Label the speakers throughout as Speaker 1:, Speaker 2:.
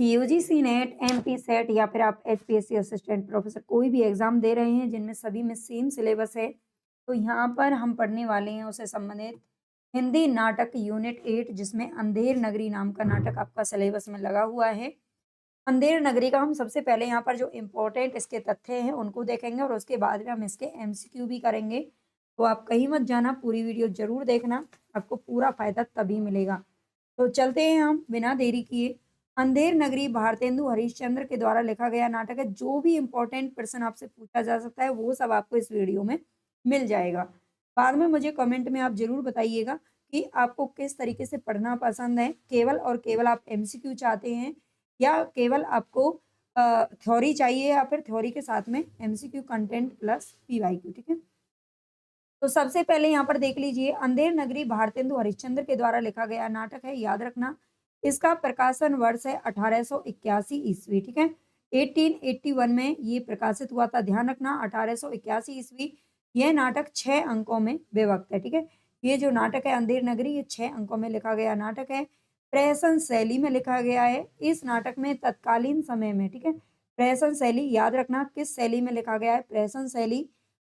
Speaker 1: UGC net, MP set या फिर आप एचपीएससी असिस्टेंट प्रोफेसर कोई भी एग्जाम दे रहे हैं जिनमें सभी में सेम सिलेबस है, तो यहाँ पर हम पढ़ने वाले हैं उससे संबंधित हिंदी नाटक यूनिट 8 जिसमें अंधेर नगरी नाम का नाटक आपका सिलेबस में लगा हुआ है। अंधेर नगरी का हम सबसे पहले यहाँ पर जो इम्पोर्टेंट इसके तथ्य हैं उनको देखेंगे और उसके बाद में हम इसके एमसीक्यू भी करेंगे। तो आप कहीं मत जाना, पूरी वीडियो ज़रूर देखना, आपको पूरा फ़ायदा तभी मिलेगा। तो चलते हैं हम बिना देरी किए। अंधेर नगरी भारतेंदु हरिश्चंद्र के द्वारा लिखा गया नाटक है। जो भी इम्पोर्टेंट प्रश्न आपसे पूछा जा सकता है वो सब आपको इस वीडियो में मिल जाएगा। बाद में मुझे कमेंट में आप ज़रूर बताइएगा कि आपको किस तरीके से पढ़ना पसंद है। केवल और केवल आप एमसीक्यू चाहते हैं या केवल आपको थ्योरी चाहिए या फिर थ्योरी के साथ में एमसीक्यू कंटेंट प्लस पीवाईक्यू, ठीक है? तो सबसे पहले यहाँ पर देख लीजिए, अंधेर नगरी भारतेंदु हरिश्चंद्र के द्वारा लिखा गया नाटक है। याद रखना, इसका प्रकाशन वर्ष है 1881 ईस्वी, ठीक है? 1881 में ये प्रकाशित हुआ था। ध्यान रखना 1881 ईस्वी। यह नाटक 6 अंकों में विभक्त है, ठीक है? ये जो नाटक है अंधेर नगरी, ये 6 अंकों में लिखा गया नाटक है। प्रहसन शैली में लिखा गया है। इस नाटक में तत्कालीन समय में, ठीक है? प्रहसन शैली याद रखना किस शैली में लिखा गया है, प्रहसन शैली।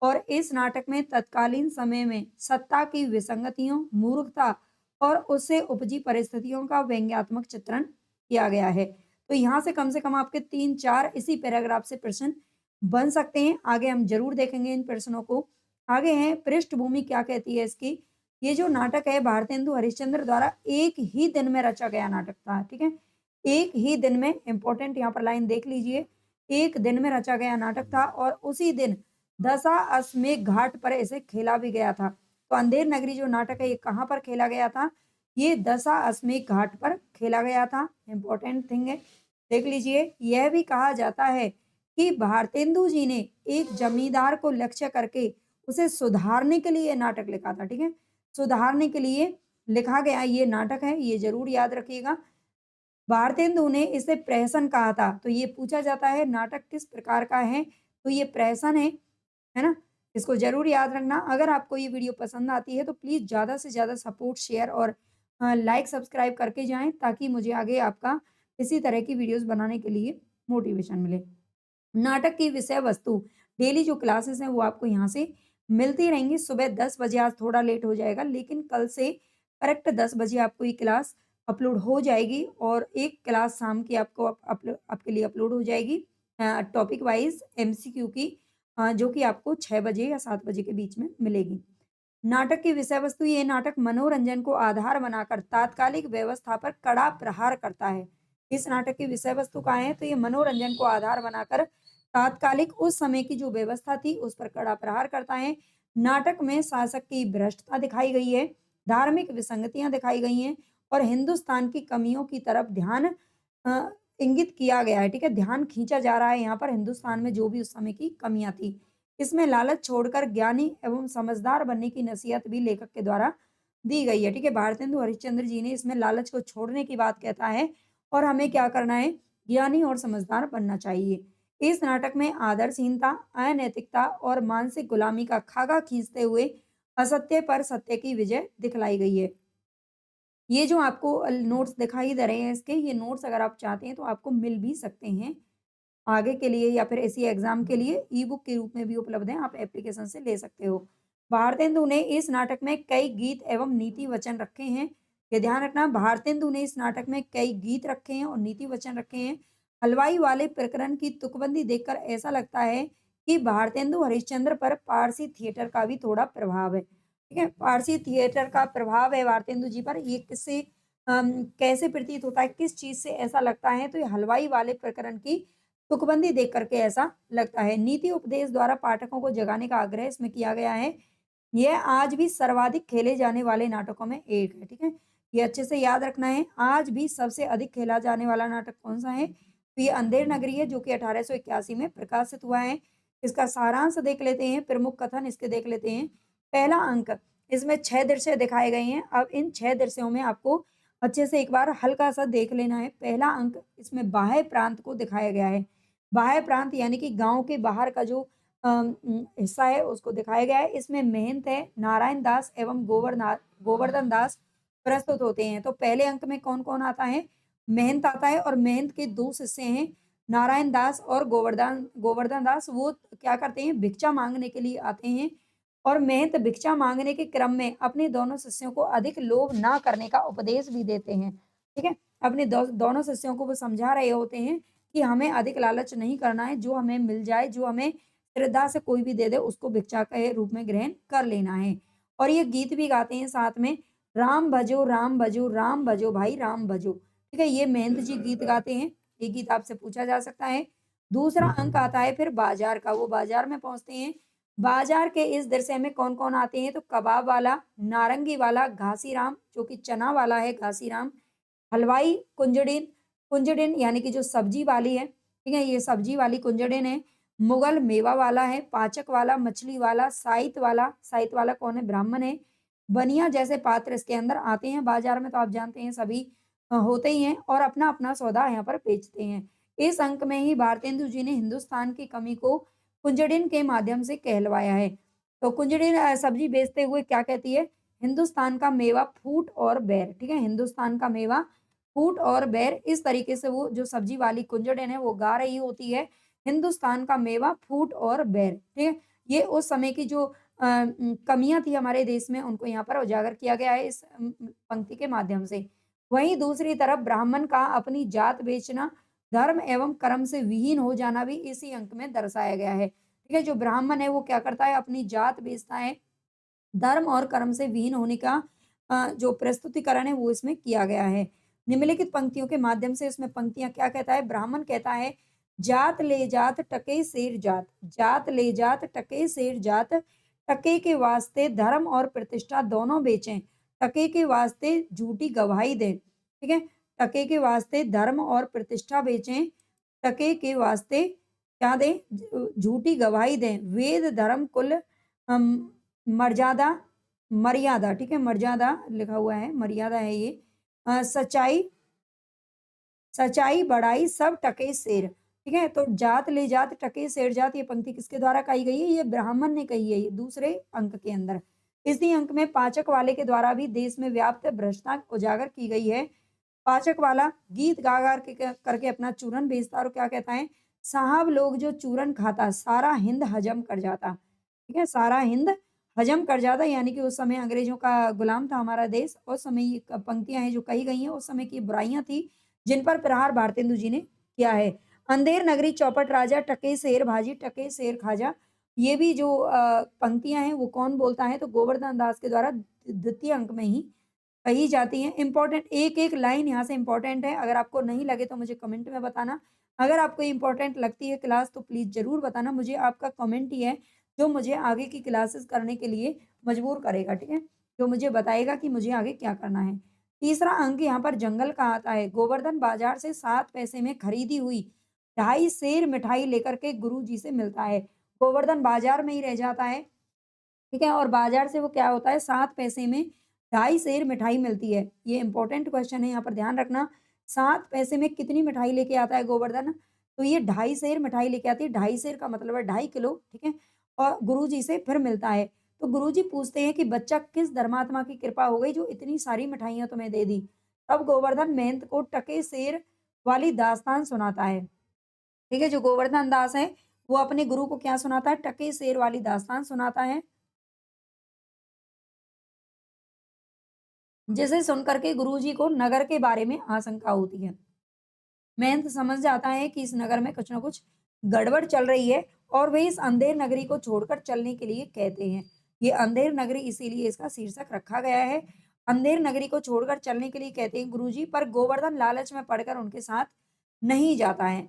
Speaker 1: और इस नाटक में तत्कालीन समय में सत्ता की विसंगतियों, मूर्खता और उससे उपजी परिस्थितियों का व्यंग्यात्मक चित्रण किया गया है। तो यहाँ से कम आपके 3-4 इसी पैराग्राफ से प्रश्न बन सकते हैं। आगे हम ज़रूर देखेंगे इन प्रश्नों को। आगे है पृष्ठभूमि क्या कहती है इसकी। ये जो नाटक है भारतेंदु हरिश्चंद्र द्वारा एक ही दिन में रचा गया नाटक था, ठीक है? एक ही दिन में, इम्पोर्टेंट यहाँ पर लाइन देख लीजिए, एक दिन में रचा गया नाटक था और उसी दिन दशा अश्वमेध घाट पर इसे खेला भी गया था। तो अंधेर नगरी जो नाटक है ये कहाँ पर खेला गया था? ये दशा अश्वमेध घाट पर खेला गया था। इम्पोर्टेंट थिंग है, देख लीजिए। यह भी कहा जाता है कि भारतेंदु जी ने एक जमींदार को लक्ष्य करके उसे सुधारने के लिए ये नाटक लिखा था, ठीक है? सुधारने के लिए लिखा गया ये नाटक है, ये ज़रूर याद रखिएगा। भारतेंदु ने इसे प्रहसन कहा था। तो ये पूछा जाता है नाटक किस प्रकार का है? तो ये प्रहसन है ना? इसको ज़रूर याद रखना। अगर आपको ये वीडियो पसंद आती है तो प्लीज़ ज़्यादा से ज़्यादा सपोर्ट, शेयर और लाइक, सब्सक्राइब करके जाएँ ताकि मुझे आगे आपका इसी तरह की वीडियोज़ बनाने के लिए मोटिवेशन मिले। नाटक की विषय वस्तु, डेली जो क्लासेस हैं वो आपको यहाँ से मिलती रहेंगी। सुबह 10 बजे, आज थोड़ा लेट हो जाएगा लेकिन कल से करेक्ट 10 बजे आपको ये क्लास अपलोड हो जाएगी और एक क्लास शाम की आपको आपके लिए अपलोड हो जाएगी टॉपिक वाइज़ एमसीक्यू की, जो कि आपको 6 बजे या 7 बजे के बीच में मिलेगी। नाटक की विषय वस्तु, ये नाटक मनोरंजन को आधार बनाकर तात्कालिक व्यवस्था पर कड़ा प्रहार करता है। इस नाटक की विषय वस्तु क्या है? तो ये मनोरंजन को आधार बनाकर तात्कालिक उस समय की जो व्यवस्था थी उस पर कड़ा प्रहार करता है। नाटक में शासक की भ्रष्टता दिखाई गई है, धार्मिक विसंगतियां दिखाई गई हैं और हिंदुस्तान की कमियों की तरफ ध्यान अ, इंगित किया गया है, ठीक है? ध्यान खींचा जा रहा है यहाँ पर हिंदुस्तान में जो भी उस समय की कमियां थी। इसमें लालच छोड़कर ज्ञानी एवं समझदार बनने की नसीहत भी लेखक के द्वारा दी गई है, ठीक है? भारतेंदु हरिश्चंद्र जी ने इसमें लालच को छोड़ने की बात कहता है और हमें क्या करना है? ज्ञानी और समझदार बनना चाहिए। इस नाटक में आदर्शहीनता, अनैतिकता और मानसिक गुलामी का खाका खींचते हुए असत्य पर सत्य की विजय दिखलाई गई है। ये जो आपको नोट्स दिखाई दे रहे हैं इसके, ये नोट्स अगर आप चाहते हैं तो आपको मिल भी सकते हैं। आगे के लिए या फिर इसी एग्जाम के लिए ई-बुक के रूप में भी उपलब्ध हैं, आप एप्लीकेशन से ले सकते हो। भारतेंदु ने इस नाटक में कई गीत एवं नीति वचन रखे हैं। ये ध्यान रखना, भारतेंदु ने इस नाटक में कई गीत रखे हैं और नीति वचन रखे हैं। हलवाई वाले प्रकरण की तुकबंदी देखकर ऐसा लगता है कि भारतेंदु हरिश्चंद्र पर पारसी थिएटर का भी थोड़ा प्रभाव है। ठीक है? पारसी थिएटर का प्रभाव है भारतेंदु जी पर। ये किससे कैसे प्रतीत होता है, किस चीज़ से ऐसा लगता है? तो ये हलवाई वाले प्रकरण की तुकबंदी देख करके ऐसा लगता है। नीति उपदेश द्वारा पाठकों को जगाने का आग्रह इसमें किया गया है। यह आज भी सर्वाधिक खेले जाने वाले नाटकों में एक है, ठीक है? ये अच्छे से याद रखना है, आज भी सबसे अधिक खेला जाने वाला नाटक कौन-सा है? तो ये अंधेर नगरी है जो कि 1881 में प्रकाशित हुआ है। इसका सारांश देख लेते हैं, प्रमुख कथन इसके देख लेते हैं। पहला अंक, इसमें 6 दृश्य दिखाए गए हैं। अब इन 6 दृश्यों में आपको अच्छे से एक बार हल्का-सा देख लेना है। पहला अंक, इसमें बाह्य प्रांत को दिखाया गया है। बाह्य प्रांत यानी कि गाँव के बाहर का जो हिस्सा है उसको दिखाया गया है। इसमें महंत है, नारायण दास एवं गोवर्धन दास प्रस्तुत होते हैं। तो पहले अंक में कौन-कौन आता है? महंत आता है और महंत के 2 शिष्य हैं, नारायण दास और गोवर्धन गोवर्धन दास। वो क्या करते हैं, भिक्षा माँगने के लिए आते हैं और महंत भिक्षा माँगने के क्रम में अपने दोनों शिष्यों को अधिक लोभ ना करने का उपदेश भी देते हैं, ठीक है? अपने दोनों शिष्यों को वो समझा रहे होते हैं कि हमें अधिक लालच नहीं करना है, जो हमें मिल जाए, जो हमें श्रद्धा से कोई भी दे दे, उसको भिक्षा के रूप में ग्रहण कर लेना है। और ये गीत भी गाते हैं साथ में, राम भजो, राम भजो, राम भजो भाई राम भजो। ठीक है, ये महेंद्र जी गीत गाते हैं। ये गीत आपसे पूछा जा सकता है। दूसरा अंक आता है फिर बाजार का, वो बाजार में पहुँचते हैं। बाजार के इस दृश्य में कौन-कौन आते हैं, तो कबाब वाला, नारंगी वाला घासीराम, जो कि चना वाला है घासीराम, हलवाई कुंजड़िन, कुंजड़िन यानी कि जो सब्जी वाली है, ठीक है? ये सब्जी वाली कुंजड़िन है। मुगल मेवा वाला है, पाचक वाला, मछली वाला, साइत वाला कौन है? ब्राह्मण है। बनिया जैसे पात्र इसके अंदर आते हैं बाजार में, तो आप जानते हैं सभी होते ही हैं और अपना-अपना सौदा यहाँ पर बेचते हैं। इस अंक में ही भारतेंदु जी ने हिंदुस्तान की कमी को कुंजड़िन के माध्यम से कहलवाया है। तो कुंजड़िन सब्जी बेचते हुए क्या कहती है? हिंदुस्तान का मेवा फूट और बेर, ठीक है? हिंदुस्तान का मेवा फूट और बेर, इस तरीके से वो जो सब्जी वाली कुंजड़िन है वो गा रही होती है, हिंदुस्तान का मेवा फूट और बेर, ठीक है? ये उस समय की जो कमियाँ थी हमारे देश में, उनको यहाँ पर उजागर किया गया है इस पंक्ति के माध्यम से। वहीं दूसरी तरफ ब्राह्मण का अपनी जात बेचना, धर्म एवं कर्म से विहीन हो जाना भी इसी अंक में दर्शाया गया है। ठीक है? जो ब्राह्मण है वो क्या करता है, अपनी जात बेचता है, धर्म और कर्म से विहीन होने का जो प्रस्तुतिकरण है वो इसमें किया गया है। निम्नलिखित पंक्तियों के माध्यम से इसमें पंक्तियाँ क्या कहता है, ब्राह्मण कहता है, जात ले जात टके सेर जात, जात ले जात टके सेर जात, टके के वास्ते धर्म और प्रतिष्ठा दोनों बेचें, टके के वास्ते झूठी गवाही दें, ठीक है? टके के वास्ते धर्म और प्रतिष्ठा बेचें, टके के वास्ते क्या दें? झूठी गवाही दें, वेद धर्म कुल मर्यादा मर्यादा, ठीक है? मर्यादा लिखा हुआ है, मर्यादा है ये। सच्चाई सच्चाई बढ़ाई सब टके सेर, ठीक है? तो जात ले जात टके सेर जात, ये पंक्ति किसके द्वारा कही गई है? ये ब्राह्मण ने कही है, ये दूसरे अंक के अंदर। इसी अंक में पाचक वाले के द्वारा भी देश में व्याप्त भ्रष्टता उजागर की गई है। पाचक वाला गीत गा-गा के करके अपना चूरन बेचता और क्या कहता है, साहब लोग जो चूरन खाता, सारा हिंद हजम कर जाता। ठीक है? सारा हिंद हजम कर जाता, यानी कि उस समय अंग्रेजों का गुलाम था हमारा देश। उस समय ये पंक्तियाँ हैं जो कही गई हैं, उस समय की बुराइयाँ थी, जिन पर प्रहार भारतेंदु जी ने किया है। अंधेर नगरी चौपट राजा, टके शेर भाजी, टके शेर खाजा। ये भी जो पंक्तियाँ हैं वो कौन बोलता है, तो गोवर्धन दास के द्वारा द्वितीय अंक में ही कही जाती हैं। इम्पोर्टेंट एक-एक लाइन यहाँ से इम्पोर्टेंट है, अगर आपको नहीं लगे तो मुझे कमेंट में बताना। अगर आपको इम्पोर्टेंट लगती है क्लास तो प्लीज़ ज़रूर बताना, मुझे आपका कमेंट ही है जो मुझे आगे की क्लासेस करने के लिए मजबूर करेगा, ठीक है? जो मुझे बताएगा कि मुझे आगे क्या करना है। तीसरा अंक यहाँ पर जंगल का आता है। गोवर्धन बाजार से 7 पैसे में खरीदी हुई ढाई सेर मिठाई लेकर के गुरुजी से मिलता है। गोवर्धन बाजार में ही रह जाता है, ठीक है? और बाजार से वो क्या होता है, 7 पैसे में ढाई सेर मिठाई मिलती है। ये इम्पोर्टेंट क्वेश्चन है, यहाँ पर ध्यान रखना। 7 पैसे में कितनी मिठाई लेके आता है गोवर्धन? तो ये ढाई सेर मिठाई लेके आती है। ढाई सेर का मतलब है 2.5 किलो, ठीक है? और गुरुजी से फिर मिलता है। तो गुरुजी पूछते हैं कि बच्चा किस धर्मात्मा की कृपा हो गई जो इतनी सारी मिठाइयाँ तुम्हें दे दी? तब गोवर्धन महंत को टके सेर वाली दास्तान सुनाता है। ठीक है? जो गोवर्धन दास है, वो अपने गुरु को क्या सुनाता है? टके सेर वाली दास्तान सुनाता है। जिसे सुनकर के गुरुजी को नगर के बारे में आशंका होती है। महंत समझ जाता है कि इस नगर में कुछ न कुछ गड़बड़ चल रही है और वे इस अंधेर नगरी को छोड़कर चलने के लिए कहते हैं। ये अंधेर नगरी इसीलिए इसका शीर्षक रखा गया है। अंधेर नगरी को छोड़कर चलने के लिए कहते हैं गुरुजी, पर गोवर्धन लालच में पड़कर उनके साथ नहीं जाता है।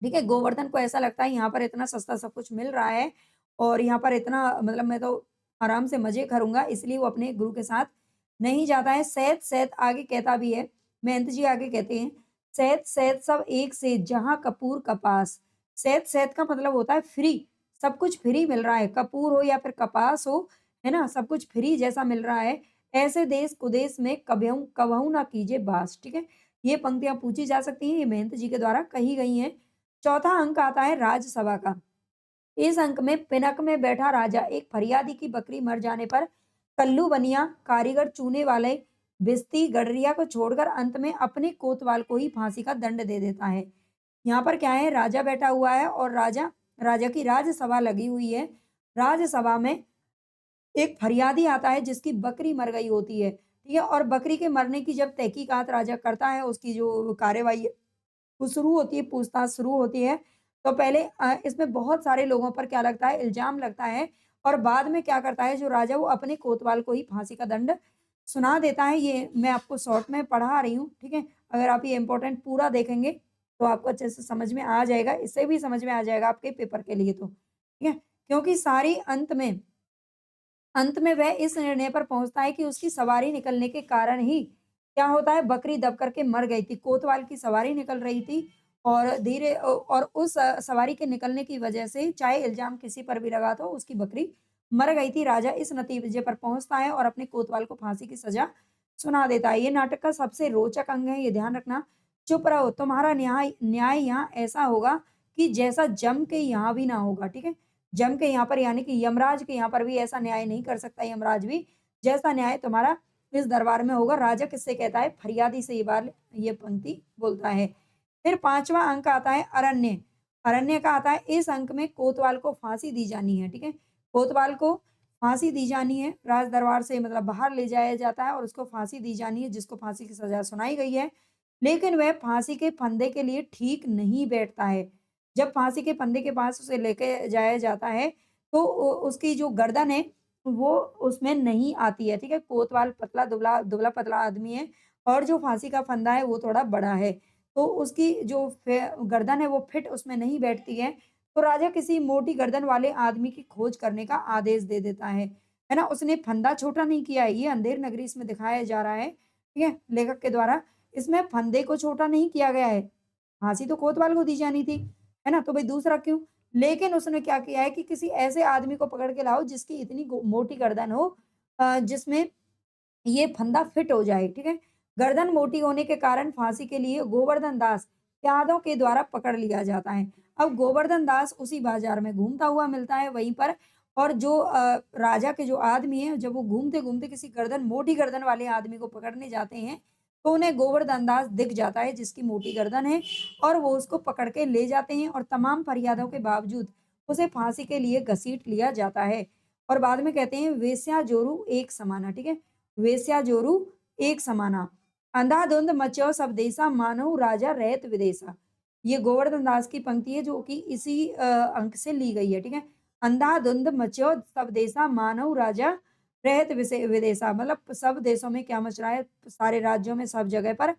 Speaker 1: ठीक है? गोवर्धन को ऐसा लगता है यहाँ पर इतना सस्ता सब कुछ मिल रहा है और यहाँ पर इतना मतलब मैं तो आराम से मज़े करूँगा, इसलिए वो अपने गुरु के साथ नहीं जाता है। सैत सैत आगे कहता भी है, महंत जी आगे कहते हैं, सैत सैत सब एक से जहाँ कपूर कपास। सैत सैत का मतलब होता है फ्री, सब कुछ फ्री मिल रहा है, कपूर हो या फिर कपास हो, है ना? सब कुछ फ्री जैसा मिल रहा है। ऐसे देश कुदेश में कभ्यऊ कभऊ ना कीजिए बास। ठीक है? ये पंक्तियाँ पूछी जा सकती हैं, ये महंत जी के द्वारा कही गई हैं। चौथा अंक आता है राज्यसभा का। इस अंक में पिनक में बैठा राजा एक फरियादी की बकरी मर जाने पर कल्लू बनिया कारीगर चूने वाले बिस्ती गडरिया को छोड़कर अंत में अपने कोतवाल को ही फांसी का दंड दे देता है। यहाँ पर क्या है, राजा बैठा हुआ है और राजा राजा की राजसभा लगी हुई है। राजसभा में एक फरियादी आता है जिसकी बकरी मर गई होती है, ठीक है? और बकरी के मरने की जब तहकीकात राजा करता है, उसकी जो कार्यवाही है, वो शुरू होती है, पूछताछ शुरू होती है, तो पहले इसमें बहुत सारे लोगों पर क्या लगता है, इल्ज़ाम लगता है और बाद में क्या करता है जो राजा, वो अपने कोतवाल को ही फांसी का दंड सुना देता है। ये मैं आपको शॉर्ट में पढ़ा रही हूँ, ठीक है? अगर आप ये इम्पोर्टेंट पूरा देखेंगे, तो आपको अच्छे से समझ में आ जाएगा। इससे भी समझ में आ जाएगा आपके पेपर के लिए तो, ठीक है? क्योंकि सारी अंत में वह इस निर्णय पर पहुँचता है कि उसकी सवारी निकलने के कारण ही क्या होता है, बकरी दब करके मर गई थी। कोतवाल की सवारी निकल रही थी और और उस सवारी के निकलने की वजह से चाहे इल्ज़ाम किसी पर भी लगा तो उसकी बकरी मर गई थी। राजा इस नतीजे पर पहुँचता है और अपने कोतवाल को फांसी की सज़ा सुना देता है। ये नाटक का सबसे रोचक अंग है, ये ध्यान रखना। चुप रहो, तुम्हारा न्याय न्याय यहाँ ऐसा होगा कि जैसा जम के यहाँ भी ना होगा, ठीक है? जम के यहाँ पर यानी कि यमराज के यहाँ पर भी ऐसा न्याय नहीं कर सकता यमराज भी, जैसा न्याय तुम्हारा इस दरबार में होगा। राजा किससे कहता है? फरियादी से ये पंक्ति बोलता है। फिर 5वां अंक आता है अरण्य। अरण्य का आता है, इस अंक में कोतवाल को फांसी दी जानी है, ठीक है? कोतवाल को फांसी दी जानी है, राज दरबार से मतलब बाहर ले जाया जाता है और उसको फांसी दी जानी है, जिसको फांसी की सज़ा सुनाई गई है। लेकिन वह फांसी के फंदे के लिए ठीक नहीं बैठता है। जब फांसी के फंदे के पास उसे लेके जाया जाता है, तो उसकी जो गर्दन है, वो उसमें नहीं आती है, ठीक है? कोतवाल पतला दुबला-पतला आदमी है और जो फांसी का फंदा है, वो थोड़ा बड़ा है। तो उसकी जो गर्दन है, वो फिट उसमें नहीं बैठती है। तो राजा किसी मोटी गर्दन वाले आदमी की खोज करने का आदेश दे देता है ना? उसने फंदा छोटा नहीं किया है, ये अंधेर नगरी इसमें दिखाया जा रहा है, ठीक है? लेखक के द्वारा। इसमें फंदे को छोटा नहीं किया गया है। फांसी तो कोतवाल को दी जानी थी, है ना? तो भई दूसरा क्यों? लेकिन उसने क्या किया है कि किसी ऐसे आदमी को पकड़ के लाओ जिसकी इतनी मोटी गर्दन हो, जिसमें ये फंदा फिट हो जाए, ठीक है? गर्दन मोटी होने के कारण फांसी के लिए गोवर्धन दास प्यादों के द्वारा पकड़ लिया जाता है। अब गोवर्धन दास उसी बाजार में घूमता हुआ मिलता है वहीं पर, और जो राजा के जो आदमी हैं, जब वो घूमते-घूमते किसी मोटी गर्दन वाले आदमी को पकड़ने जाते हैं, तो उन्हें गोवर्धन दास दिख जाता है जिसकी मोटी गर्दन है, और वो उसको पकड़ के ले जाते हैं और तमाम फरियादों के बावजूद उसे फांसी के लिए घसीट लिया जाता है। और बाद में कहते हैं, वेश्या जोरू एक समाना, ठीक है? वेश्या जोरू एक समाना, अंधाधुंध मच्यो सब देसा, मानहु राजा रहित विदेसा। ये गोवर्धन दास की पंक्ति है जो कि इसी अंक से ली गई है, ठीक है? अंधाधुंध मच्यो सब देसा, मानहु राजा रहित विदेसा, मतलब सब देशों में क्या मच रहा है, सारे राज्यों में सब जगह पर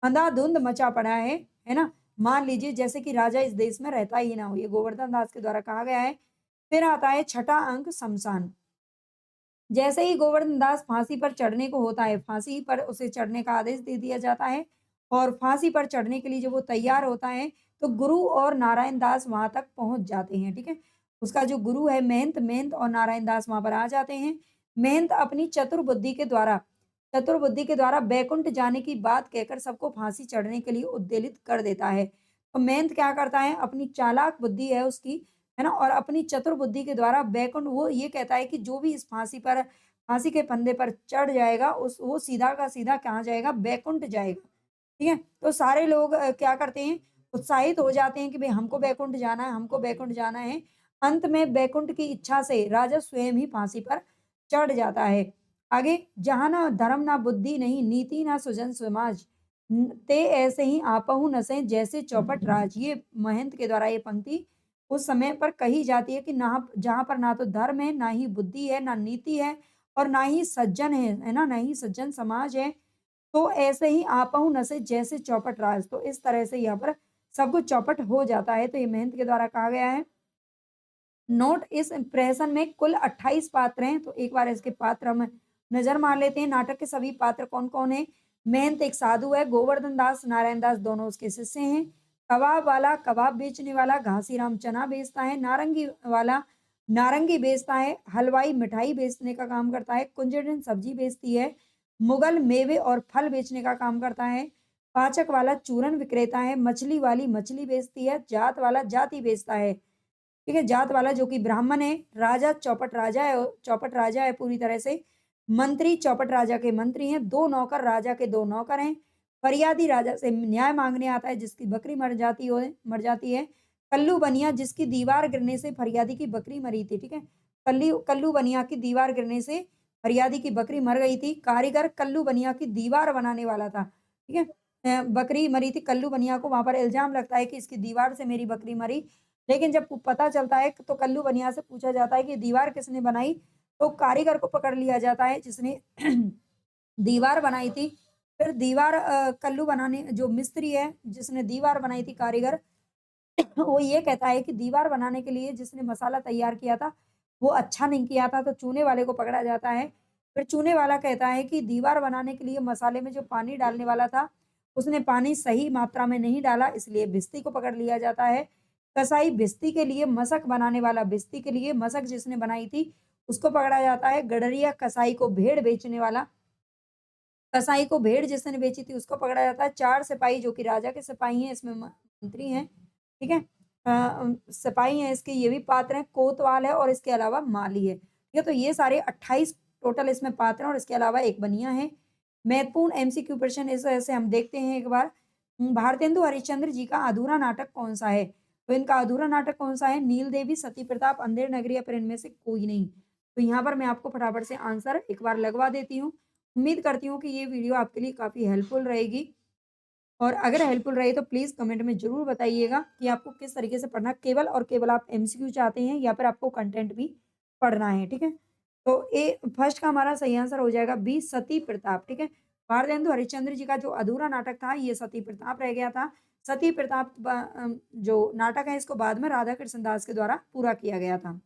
Speaker 1: अंधाधुंध मचा पड़ा है ना? मान लीजिए जैसे कि राजा इस देश में रहता ही ना हो, ये गोवर्धन दास के द्वारा कहा गया है। फिर आता है छठा अंक शमशान। जैसे ही गोवर्धन दास फांसी पर चढ़ने को होता है, फांसी पर उसे चढ़ने का आदेश दे दिया जाता है और फांसी पर चढ़ने के लिए जब वो तैयार होता है, तो गुरु और नारायण दास वहाँ तक पहुँच जाते हैं, ठीक है? उसका जो गुरु है महंत, महंत और नारायण दास वहाँ पर आ जाते हैं। महंत अपनी चतुर बुद्धि के द्वारा बैकुंठ जाने की बात कहकर सबको फांसी चढ़ने के लिए उद्वेलित कर देता है। तो महंत क्या करता है, अपनी चालाक बुद्धि है उसकी, है ना? और अपनी चतुर बुद्धि के द्वारा बैकुंठ, वो ये कहता है कि जो भी इस फांसी के फंदे पर चढ़ जाएगा, उस वो सीधा का सीधा कहाँ जाएगा? बैकुंठ जाएगा, ठीक है? तो सारे लोग क्या करते हैं? उत्साहित हो जाते हैं कि भई हमको बैकुंठ जाना है, हमको बैकुंठ जाना है। अंत में बैकुंठ की इच्छा से राजा स्वयं ही फांसी पर चढ़ जाता है। आगे, जहाँ ना धर्म ना बुद्धि नहीं, नीति ना सुजन समाज, ते ऐसे ही आपहु नसें जैसे चौपट राज। ये महंत के द्वारा ये पंक्ति उस समय पर कही जाती है कि ना, जहाँ पर ना तो धर्म है, ना ही बुद्धि है, ना नीति है और ना ही सज्जन है ना? ना ही सज्जन समाज है। तो ऐसे ही आपहु नसे जैसे चौपट राज। तो इस तरह से यहाँ पर सब कुछ चौपट हो जाता है। तो ये महंत के द्वारा कहा गया है। नोट, इस प्रहसन में कुल 28 पात्र हैं, तो एक बार इसके पात्र हम नज़र मार लेते हैं। नाटक के सभी पात्र कौन-कौन हैं? महंत एक साधु है, गोवर्धन दास, नारायण दास दोनों उसके शिष्य हैं। कबाब वाला कबाब बेचने वाला घासीराम चना बेचता है, नारंगी वाला नारंगी बेचता है, हलवाई मिठाई बेचने का काम करता है, कुंजड़न सब्जी बेचती है, मुगल मेवे और फल बेचने का काम करता है, पाचक वाला चूरन विक्रेता है, मछली वाली मछली बेचती है, जात वाला जाति बेचता है। ठीक है? जात वाला जो कि ब्राह्मण है, चौपट राजा है पूरी तरह से। मंत्री चौपट राजा के मंत्री हैं, 2 नौकर राजा के 2 नौकर हैं। फरियादी राजा से न्याय माँगने आता है जिसकी बकरी मर जाती है। कल्लू बनिया जिसकी दीवार गिरने से फरियादी की बकरी मरी थी, ठीक है? कल्लू बनिया की दीवार गिरने से फरियादी की बकरी मर गई थी। कारीगर कल्लू बनिया की दीवार बनाने वाला था, ठीक है? बकरी मरी थी, कल्लू बनिया को वहाँ पर इल्ज़ाम लगता है कि इसकी दीवार से मेरी बकरी मरी। लेकिन जब पता चलता है तो कल्लू बनिया से पूछा जाता है कि दीवार किसने बनाई? तो कारीगर को पकड़ लिया जाता है जिसने दीवार बनाई थी। फिर दीवार कल्लू बनाने जो मिस्त्री है, जिसने दीवार बनाई थी कारीगर, वो ये कहता है कि दीवार बनाने के लिए जिसने मसाला तैयार किया था, वो अच्छा नहीं किया था, तो चूने वाले को पकड़ा जाता है। फिर चूने वाला कहता है कि दीवार बनाने के लिए मसाले में जो पानी डालने वाला था, उसने पानी सही मात्रा में नहीं डाला, इसलिए भिस्ती को पकड़ लिया जाता है। कसाई भिस्ती के लिए मसक बनाने वाला, भिस्ती के लिए मसक जिसने बनाई थी, उसको पकड़ा जाता है। गडरिया कसाई को भेड़ बेचने वाला, कसाई को भेड़ जिसने बेची थी उसको पकड़ा जाता है। 4 सिपाही जो कि राजा के सिपाही हैं, इसमें मंत्री हैं, ठीक है? सिपाही हैं इसके, ये भी पात्र हैं, कोतवाल है और इसके अलावा माली है, ठीक है? तो ये सारे 28 टोटल इसमें पात्र हैं और इसके अलावा एक बनिया है। महत्वपूर्ण एमसीक्यू प्रश्न इस वजह से हम देखते हैं एक बार। भारतेंदु हरिश्चंद्र जी का अधूरा नाटक कौन-सा है? तो इनका अधूरा नाटक कौन-सा है? नील देवी, सती प्रताप, अंधेर नगरी या फिर इनमें से कोई नहीं। तो यहाँ पर मैं आपको फटाफट से आंसर एक बार लगवा देती हूँ। उम्मीद करती हूँ कि ये वीडियो आपके लिए काफ़ी हेल्पफुल रहेगी और अगर हेल्पफुल रही तो प्लीज़ कमेंट में ज़रूर बताइएगा कि आपको किस तरीके से पढ़ना, केवल और केवल आप एमसीक्यू चाहते हैं या फिर आपको कंटेंट भी पढ़ना है, ठीक है? तो ए फर्स्ट का हमारा सही आंसर हो जाएगा बी, सती प्रताप, ठीक है? भारतेंदु हरिश्चंद्र जी का जो अधूरा नाटक था ये सती प्रताप रह गया था। सती प्रताप जो नाटक है इसको बाद में राधा कृष्ण दास के द्वारा पूरा किया गया था।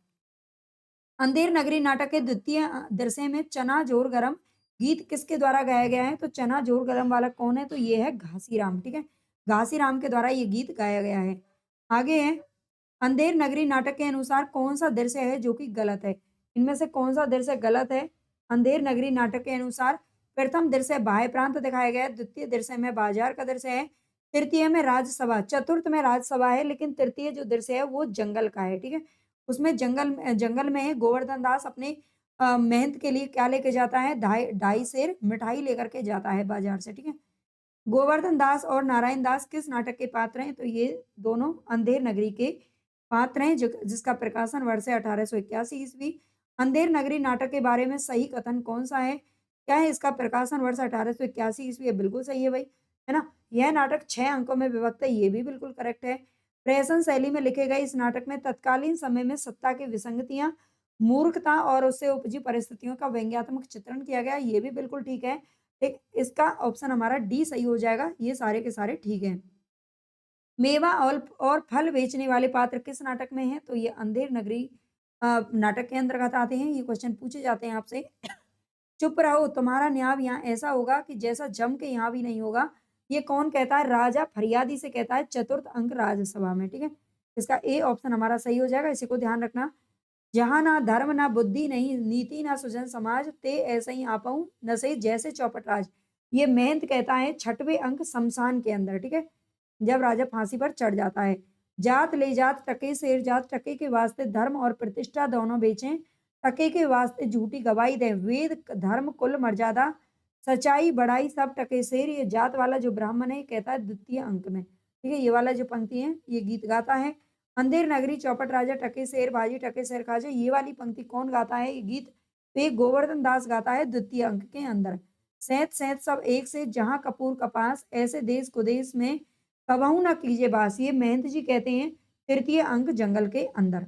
Speaker 1: अंधेर नगरी नाटक के द्वितीय दृश्य में चना जोर गरम गीत किसके द्वारा गाया गया है? तो चना जोर गरम वाला कौन है? तो ये है घासीराम, ठीक है? घासीराम के द्वारा ये गीत गाया गया है। आगे है, अंधेर नगरी नाटक के अनुसार कौन-सा दृश्य है जो कि गलत है? इनमें से कौन-सा दृश्य गलत है? अंधेर नगरी नाटक के अनुसार प्रथम दृश्य बाह्य प्रांत दिखाया गया है, द्वितीय दृश्य में बाजार का दृश्य है, तृतीय में राजसभा, चतुर्थ में राजसभा है, लेकिन तृतीय जो दृश्य है वो जंगल का है, ठीक है? उसमें जंगल में है, गोवर्धन दास अपने मेहनत के लिए क्या लेके जाता है? ढाई ढाई सेर मिठाई लेकर के जाता है बाजार से, ठीक है? गोवर्धन दास और नारायण दास किस नाटक के पात्र हैं? तो ये दोनों अंधेर नगरी के पात्र हैं, जो जिसका प्रकाशन वर्ष है 1881 ईस्वी। अंधेर नगरी नाटक के बारे में सही कथन कौन-सा है? क्या है इसका प्रकाशन वर्ष 1881 ईस्वी? ये बिल्कुल सही है भाई, है ना? यह नाटक 6 अंकों में विभक्त है, ये भी बिल्कुल करेक्ट है। प्रहसन शैली में लिखे गए इस नाटक में तत्कालीन समय में सत्ता की विसंगतियाँ, मूर्खता और उससे उपजी परिस्थितियों का व्यंग्यात्मक चित्रण किया गया है, ये भी बिल्कुल ठीक है। ठीक, इसका ऑप्शन हमारा डी सही हो जाएगा, ये सारे के सारे ठीक हैं। मेवा और फल बेचने वाले पात्र किस नाटक में हैं? तो ये अंधेर नगरी नाटक के अंतर्गत आते हैं, ये क्वेश्चन पूछे जाते हैं आपसे। चुप रहो, तुम्हारा न्याय यहाँ ऐसा होगा कि जैसा जम के यहाँ भी नहीं होगा। ये कौन कहता है? राजा फरियादी से कहता है, चतुर्थ अंक राज्यसभा में, ठीक है? इसका ए ऑप्शन हमारा सही हो जाएगा, इसी को ध्यान रखना। जहाँ ना धर्म ना बुद्धि नहीं नीति ना सुजन समाज ते ऐसे ही आपहूँ नसे जैसे चौपट राज। ये महंत कहता है 6वें अंक शमशान के अंदर, ठीक है? जब राजा फांसी पर चढ़ जाता है। जात ले जात टके शेर जात, टके के वास्ते धर्म और प्रतिष्ठा दोनों बेचें, टके के वास्ते झूठी गवाही दें, वेद धर्म कुल मर्यादा, सच्चाई बढ़ाई सब टके शेर। ये जात वाला जो ब्राह्मण है ये कहता है द्वितीय अंक में, ठीक है? ये वाला जो पंक्ति है ये गीत गाता है। अंधेर नगरी चौपट राजा टके शेर बाजी टके शेर खाजा, ये वाली पंक्ति कौन गाता है ये गीत? तो ये गोवर्धन दास गाता है द्वितीय अंक के अंदर। सैंत सैंत सब एक से जहाँ कपूर कपास, ऐसे देश को देश में कबहू ना कीजिए बास। ये महंत जी कहते हैं तृतीय अंक जंगल के अंदर।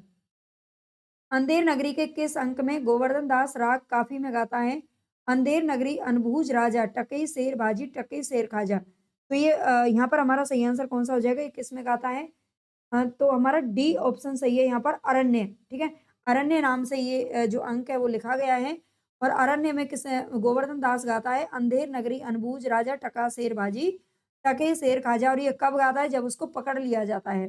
Speaker 1: अंधेर नगरी के किस अंक में गोवर्धन दास राग काफी में गाता है? अंधेर नगरी अनबूझ राजा टके शेर बाजी टके शेर खाजा। तो ये यहाँ पर हमारा सही आंसर कौन सा हो जाएगा? ये किस में गाता है? तो हमारा डी ऑप्शन सही है यहाँ पर अरण्य, ठीक है? अरण्य नाम से ये जो अंक है वो लिखा गया है और अरण्य में किस गोवर्धन दास गाता है अंधेर नगरी अनबूझ राजा टका शेर बाजी टके शेर खाजा, और ये कब गाता है? जब उसको पकड़ लिया जाता है।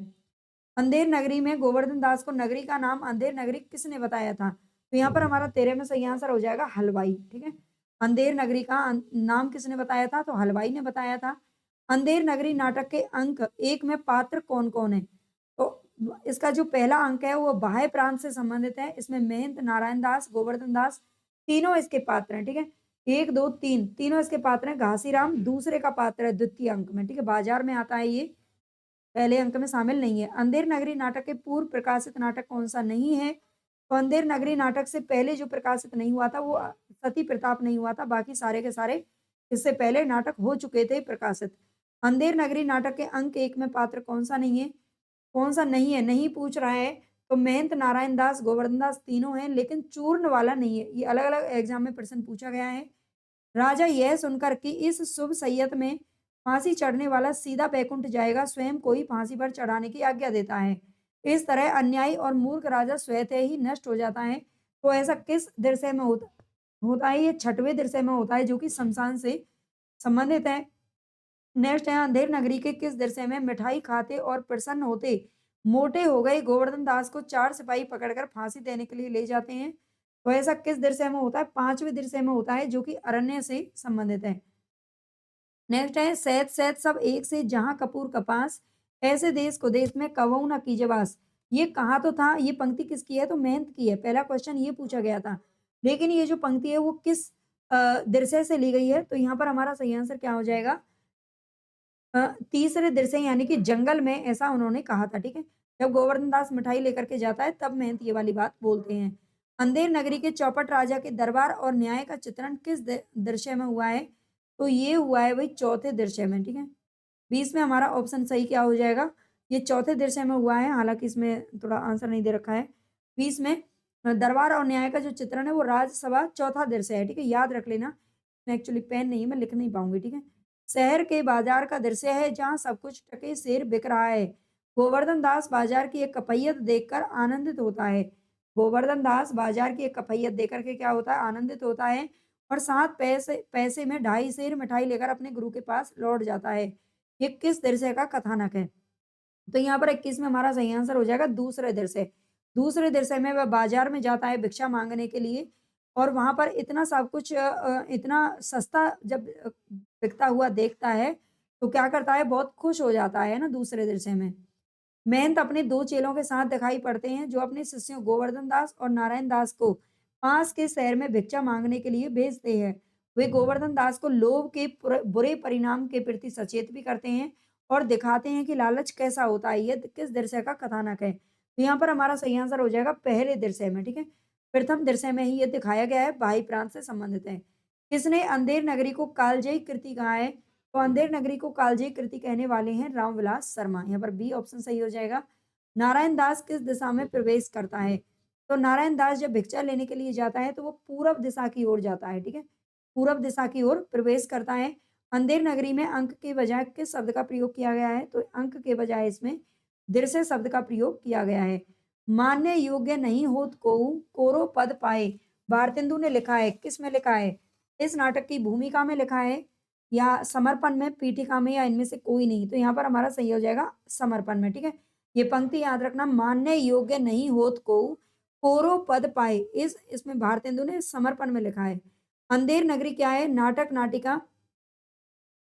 Speaker 1: अंधेर नगरी में गोवर्धन दास को नगरी का नाम अंधेर नगरी किसने बताया था? तो यहाँ पर हमारा 13 में सही आंसर हो जाएगा हलवाई, ठीक है? अंधेर नगरी का नाम किसने बताया था? तो हलवाई ने बताया था। अंधेर नगरी नाटक के अंक 1 में पात्र कौन-कौन है? तो इसका जो पहला अंक है वो बाह्य प्रांत से संबंधित है। इसमें महंत, नारायण दास, गोवर्धन दास तीनों इसके पात्र हैं, ठीक है? 1, 2, 3 तीनों इसके पात्र हैं। घासीराम दूसरे का पात्र है द्वितीय अंक में, ठीक है? बाजार में आता है ये, पहले अंक में शामिल नहीं है। अंधेर नगरी नाटक के पूर्व प्रकाशित नाटक कौन-सा नहीं है? तो अंधेर नगरी नाटक से पहले जो प्रकाशित नहीं हुआ था वो सती प्रताप नहीं हुआ था, बाकी सारे के सारे इससे पहले नाटक हो चुके थे प्रकाशित। अंधेर नगरी नाटक के अंक 1 में पात्र कौन-सा नहीं है? कौन-सा नहीं है? नहीं पूछ रहा है, तो महंत नारायण दास, गोवर्धन दास तीनों हैं, लेकिन चूर्ण वाला नहीं है। ये अलग-अलग एग्ज़ाम में प्रश्न पूछा गया है। राजा यह सुनकर कि इस शुभ सैयत में फांसी चढ़ने वाला सीधा बैकुंठ जाएगा, स्वयं कोई फांसी पर चढ़ाने की आज्ञा देता है। इस तरह अन्यायी और मूर्ख राजा स्वतः ही नष्ट हो जाता है। तो ऐसा किस दृश्य में होता होता है? ये 6वें दृश्य में होता है, जो कि श्मशान से संबंधित है। नेक्स्ट है, अंधेर नगरी के किस दृश्य में मिठाई खाते और प्रसन्न होते मोटे हो गए गोवर्धन दास को 4 सिपाही पकड़कर फांसी देने के लिए ले जाते हैं? तो ऐसा किस दृश्य में होता है? 5वें दृश्य में होता है, जो कि अरण्य से संबंधित है। नेक्स्ट है, सैत सैत सब एक से जहाँ कपूर कपास, ऐसे देश को देश में कबहू न कीजे वास। ये कहाँ तो था, ये पंक्ति किसकी है? तो महंत की है। पहला क्वेश्चन ये पूछा गया था। लेकिन ये जो पंक्ति है वो किस दृश्य से ली गई है? तो यहाँ पर हमारा सही आंसर क्या हो जाएगा? तीसरे दृश्य यानी कि जंगल में ऐसा उन्होंने कहा था, ठीक है? जब गोवर्धन दास मिठाई लेकर के जाता है तब महंत ये वाली बात बोलते हैं। अंधेर नगरी के चौपट राजा के दरबार और न्याय का चित्रण किस दृश्य में हुआ है? तो ये हुआ है भाई चौथे दृश्य में, ठीक है? 20 में हमारा ऑप्शन सही क्या हो जाएगा? ये चौथे दृश्य में हुआ है, हालाँकि इसमें थोड़ा आंसर नहीं दे रखा है। 20 में दरबार और न्याय का जो चित्रण है वो राज्यसभा चौथा दृश्य है, ठीक है? याद रख लेना। मैं एक्चुअली पेन नहीं है, मैं लिख नहीं पाऊँगी, ठीक है? शहर के बाजार का दृश्य है जहाँ सब कुछ टके सेर बिक रहा है। गोवर्धन दास बाजार की एक कपैयत देखकर आनंदित होता है। गोवर्धन दास बाजार की एक कपैयत देख कर के क्या होता है? आनंदित होता है और 7 पैसे पैसे में 2.5 सेर मिठाई लेकर अपने गुरु के पास लौट जाता है। ये किस दृश्य का कथानक है? तो यहाँ पर 21 में हमारा सही आंसर हो जाएगा दूसरे दृश्य। दूसरे दृश्य में वह बाजार में जाता है भिक्षा माँगने के लिए और वहाँ पर इतना सब कुछ इतना सस्ता जब बिकता हुआ देखता है, तो क्या करता है? बहुत खुश हो जाता है ना दूसरे दृश्य में। महंत अपने 2 चेलों के साथ दिखाई पड़ते हैं, जो अपने शिष्यों गोवर्धन दास और नारायण दास को पास के शहर में भिक्षा माँगने के लिए भेजते हैं। वे गोवर्धन दास को लोभ के बुरे परिणाम के प्रति सचेत भी करते हैं और दिखाते हैं कि लालच कैसा होता है। ये किस दृश्य का कथानक है? तो यहाँ पर हमारा सही आंसर हो जाएगा पहले दृश्य में, ठीक है? प्रथम दृश्य में ही ये दिखाया गया है, बाह्य प्रांत से संबंधित है। किसने अंधेर नगरी को कालजयी कृति कहा है? तो अंधेर नगरी को कालजयी कृति कहने वाले हैं रामविलास शर्मा। यहाँ पर बी ऑप्शन सही हो जाएगा। नारायण दास किस दिशा में प्रवेश करता है? तो नारायण दास जब भिक्षा लेने के लिए जाता है तो वो पूरब दिशा की ओर जाता है, ठीक है? पूरब दिशा की ओर प्रवेश करता है। अंधेर नगरी में अंक के बजाय किस शब्द का प्रयोग किया गया है? तो अंक के बजाय इसमें दृश्य शब्द का प्रयोग किया गया है। मानने योग्य नहीं होत कोउ कोरो पद पाए, भारतेंदु ने लिखा है, किस में लिखा है? इस नाटक की भूमिका में लिखा है या समर्पण में, पीठिका में या इनमें से कोई नहीं? तो यहाँ पर हमारा सही हो जाएगा समर्पण में, ठीक है? ये पंक्ति याद रखना, मानने योग्य नहीं होत कोउ कोरो पद पाए, इसमें भारतेंदु ने समर्पण में लिखा है। अंधेर नगरी क्या है? नाटक नाटिका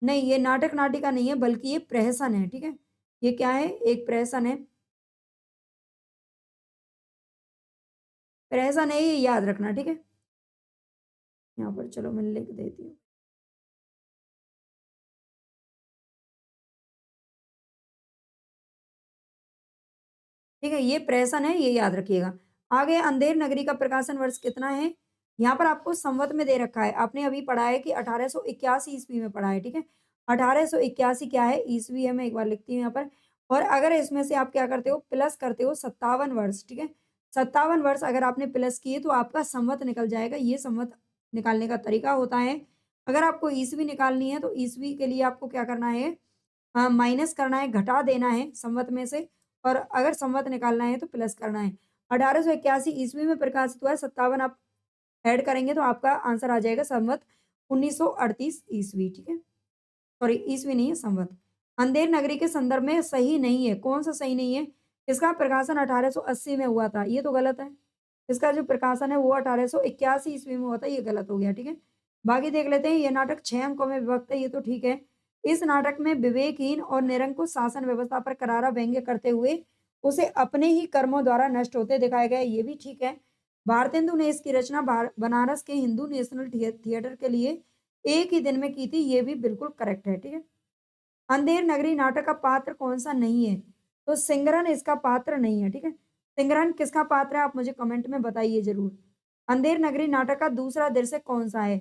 Speaker 1: नहीं, ये नाटक नाटिका नहीं है बल्कि ये प्रहसन है, ठीक है? ये क्या है? एक प्रहसन है। प्रहसन है, ये याद रखना, ठीक है? यहाँ पर चलो मैं लिख देती हूँ। ठीक है, ये प्रहसन है, ये याद रखिएगा। आगे अंधेर नगरी का प्रकाशन वर्ष कितना है? यहाँ पर आपको संवत में दे रखा है। आपने अभी पढ़ा है कि 1881 ईस्वी में पढ़ा है, ठीक है? 1881 क्या है? ईस्वी है, मैं एक बार लिखती हूँ यहाँ पर। और अगर इसमें से आप क्या करते हो? प्लस करते हो 57 वर्ष, ठीक है? 57 वर्ष अगर आपने प्लस किए तो आपका संवत निकल जाएगा। ये संवत निकालने का तरीका होता है। अगर आपको ईस्वी निकालनी है तो ईस्वी के लिए आपको क्या करना है? माइनस करना है, घटा देना है संवत में से और अगर संवत निकालना है तो प्लस करना है। 1881 ईस्वी में प्रकाशित हुआ है, 57 आप ऐड करेंगे तो आपका आंसर आ जाएगा संवत 1938 ईस्वी, ठीक है? सॉरी ईस्वी नहीं है, संवत। अंधेर नगरी के संदर्भ में सही नहीं है, कौन-सा सही नहीं है? इसका प्रकाशन 1880 में हुआ था, ये तो गलत है। इसका जो प्रकाशन है वो 1881 ईस्वी में हुआ था, ये गलत हो गया, ठीक है? बाकी देख लेते हैं, ये नाटक 6 अंकों में विभक्त है, ये तो ठीक है। इस नाटक में विवेकहीन और निरंकुश शासन व्यवस्था पर करारा व्यंग्य करते हुए उसे अपने ही कर्मों द्वारा नष्ट होते दिखाया गया है, ये भी ठीक है। भारतेंदु ने इसकी रचना बनारस के हिंदू नेशनल थिएटर के लिए एक ही दिन में की थी, ये भी बिल्कुल करेक्ट है, ठीक है। अंधेर नगरी नाटक का पात्र कौन-सा नहीं है? तो सिंगरन इसका पात्र नहीं है, ठीक है। सिंगरन किसका पात्र है? आप मुझे कमेंट में बताइए ज़रूर। अंधेर नगरी नाटक का दूसरा दृश्य कौन-सा है?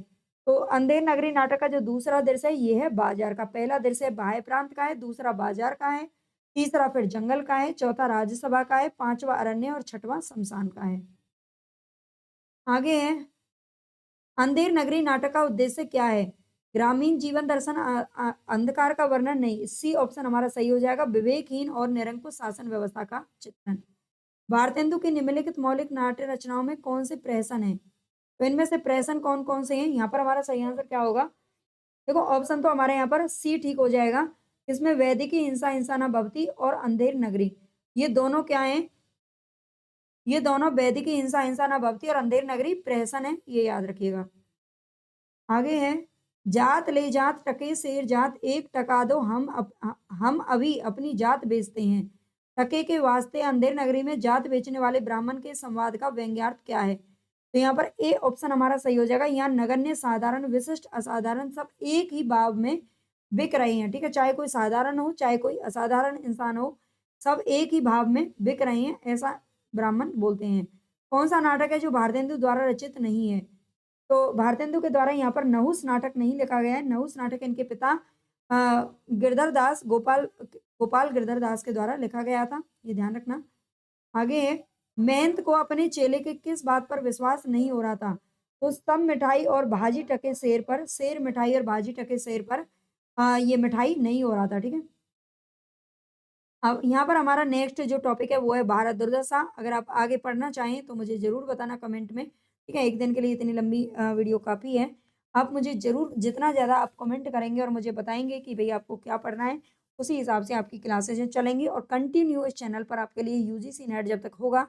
Speaker 1: तो अंधेर नगरी नाटक का जो दूसरा दृश्य है, ये है बाज़ार का। पहला दृश्य बाह्य प्रांत का है, दूसरा बाज़ार का है, तीसरा फिर जंगल का है, चौथा राज्यसभा का है, पाँचवाँ अरण्य और छठवाँ श्मशान का है। आगे है अंधेर नगरी नाटक का उद्देश्य क्या है? ग्रामीण जीवन दर्शन अंधकार का वर्णन नहीं। सी ऑप्शन हमारा सही हो जाएगा। विवेकहीन और निरंकुश शासन व्यवस्था का चित्रण। भारतेंदु की निम्नलिखित मौलिक नाट्य रचनाओं में कौन से प्रहसन हैं? तो इनमें से प्रहसन कौन-कौन से हैं? यहाँ पर हमारा सही आंसर क्या होगा? देखो ऑप्शन तो हमारे यहाँ पर सी ठीक हो जाएगा। इसमें वैदिकी हिंसा हिंसा न भवति और अंधेर नगरी। ये दोनों क्या हैं? ये दोनों वैदिकी हिंसा हिंसा न भवति और अंधेर नगरी प्रहसन है, ये याद रखिएगा। आगे है जात ले जात टके शेर जात एक टका दो हम अभी अपनी जात बेचते हैं। टके के वास्ते अंधेर नगरी में जात बेचने वाले ब्राह्मण के संवाद का व्यंग्यार्थ क्या है? तो यहाँ पर ए ऑप्शन हमारा सही हो जाएगा। यहाँ नगण्य साधारण विशिष्ट असाधारण सब एक ही भाव में बिक रहे हैं, ठीक है। चाहे कोई साधारण हो चाहे कोई असाधारण इंसान हो, सब एक ही भाव में बिक रहे हैं, ऐसा ब्राह्मण बोलते हैं। कौन सा नाटक है जो भारतेंदु द्वारा रचित नहीं है? तो भारतेंदु के द्वारा यहाँ पर नहुस नाटक नहीं लिखा गया है। नहुस नाटक इनके पिता अ, गिरधर दास गोपाल गोपाल गिरधर दास के द्वारा लिखा गया था, ये ध्यान रखना। आगे है महंत को अपने चेले के किस बात पर विश्वास नहीं हो रहा था? तो सब मिठाई और भाजी टके सेर पर, सेर मिठाई और भाजी टके सेर पर ये मिठाई नहीं हो रहा था, ठीक है। अब यहाँ पर हमारा नेक्स्ट जो टॉपिक है वो है भारत दुर्दशा। अगर आप आगे पढ़ना चाहें तो मुझे ज़रूर बताना कमेंट में, ठीक है? एक दिन के लिए इतनी लंबी वीडियो काफ़ी है। आप मुझे ज़रूर जितना ज़्यादा आप कमेंट करेंगे और मुझे बताएँगे कि भई आपको क्या पढ़ना है, उसी हिसाब से आपकी क्लासेज़ चलेंगी और कंटिन्यू इस चैनल पर आपके लिए यूजीसी नेट जब तक होगा,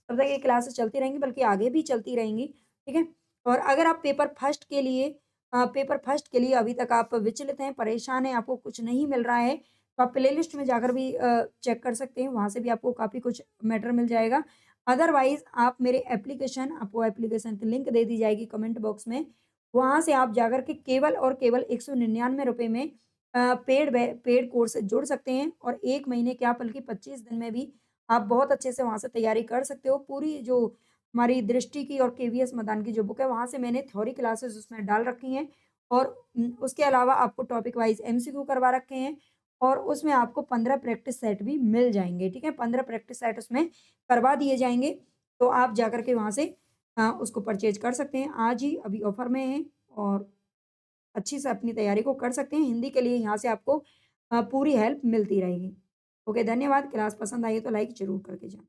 Speaker 1: तब तक ये क्लासेस चलती रहेंगी बल्कि आगे भी चलती रहेंगी, ठीक है? और अगर आप पेपर फर्स्ट के लिए अभी तक आप विचलित हैं, परेशान हैं, आपको कुछ नहीं मिल रहा है, तो आप प्लेलिस्ट में जाकर भी चेक कर सकते हैं, वहाँ से भी आपको काफ़ी कुछ मैटर मिल जाएगा। अदरवाइज़ आप मेरे एप्लीकेशन आपको एप्लीकेशन की लिंक दे दी जाएगी कमेंट बॉक्स में, वहाँ से आप जाकर के केवल और केवल ₹199 में पेड कोर्स जुड़ सकते हैं और 1 महीने क्या बल्कि 25 दिन में भी आप बहुत अच्छे से वहाँ से तैयारी कर सकते हो। पूरी जो हमारी दृष्टि की और केवीएस मदान की जो बुक है, वहाँ से मैंने थ्योरी क्लासेस उसमें डाल रखी हैं और उसके अलावा आपको टॉपिक वाइज़ एमसीक्यू करवा रखे हैं और उसमें आपको 15 प्रैक्टिस सेट भी मिल जाएँगे, ठीक है? 15 प्रैक्टिस सेट उसमें करवा दिए जाएँगे, तो आप जाकर के वहाँ से उसको परचेज़ कर सकते हैं। आज ही अभी ऑफ़र में है और अच्छी से अपनी तैयारी को कर सकते हैं। हिंदी के लिए यहाँ से आपको पूरी हेल्प मिलती रहेगी। ओके, धन्यवाद। क्लास पसंद आई है तो लाइक ज़रूर करके जाएँ।